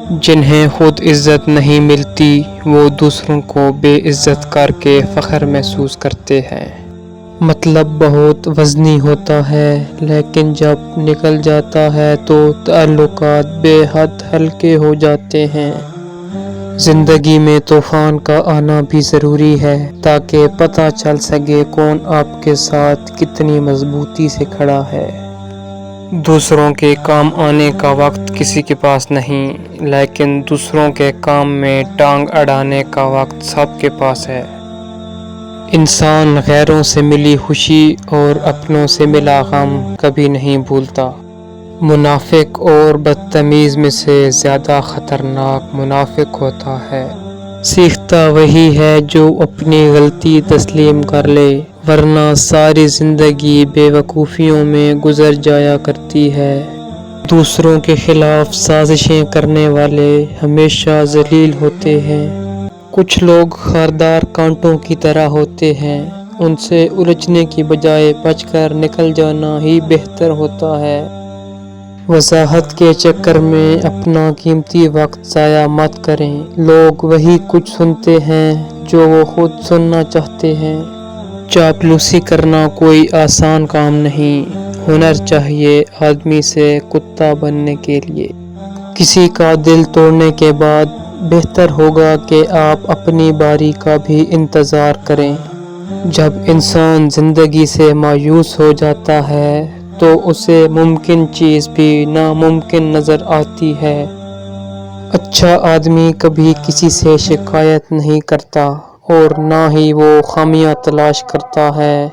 جنہیں خود عزت نہیں ملتی وہ دوسروں کو بے عزت کر کے فخر محسوس کرتے ہیں۔ مطلب بہت وزنی ہوتا ہے لیکن جب نکل جاتا ہے تو تعلقات بے حد ہلکے ہو جاتے ہیں۔ زندگی میں طوفان کا آنا بھی ضروری ہے تاکہ پتہ چل سکے کون آپ کے ساتھ کتنی مضبوطی سے کھڑا ہے۔ دوسروں کے کام آنے کا وقت کسی کے پاس نہیں، لیکن دوسروں کے کام میں ٹانگ اڑانے کا وقت سب کے پاس ہے۔ انسان غیروں سے ملی خوشی اور اپنوں سے ملا غم کبھی نہیں بھولتا۔ منافق اور بدتمیز میں سے زیادہ خطرناک منافق ہوتا ہے۔ سیکھتا وہی ہے جو اپنی غلطی تسلیم کر لے، ورنہ ساری زندگی بے وقوفیوں میں گزر جایا کرتی ہے۔ دوسروں کے خلاف سازشیں کرنے والے ہمیشہ ذلیل ہوتے ہیں۔ کچھ لوگ خاردار کانٹوں کی طرح ہوتے ہیں، ان سے الجھنے کی بجائے بچ کر نکل جانا ہی بہتر ہوتا ہے۔ وضاحت کے چکر میں اپنا قیمتی وقت ضائع مت کریں، لوگ وہی کچھ سنتے ہیں جو وہ خود سننا چاہتے ہیں۔ چاپلوسی کرنا کوئی آسان کام نہیں، ہنر چاہیے آدمی سے کتا بننے کے لیے۔ کسی کا دل توڑنے کے بعد بہتر ہوگا کہ آپ اپنی باری کا بھی انتظار کریں۔ جب انسان زندگی سے مایوس ہو جاتا ہے تو اسے ممکن چیز بھی ناممکن نظر آتی ہے۔ اچھا آدمی کبھی کسی سے شکایت نہیں کرتا اور نہ ہی وہ خامیاں تلاش کرتا ہے۔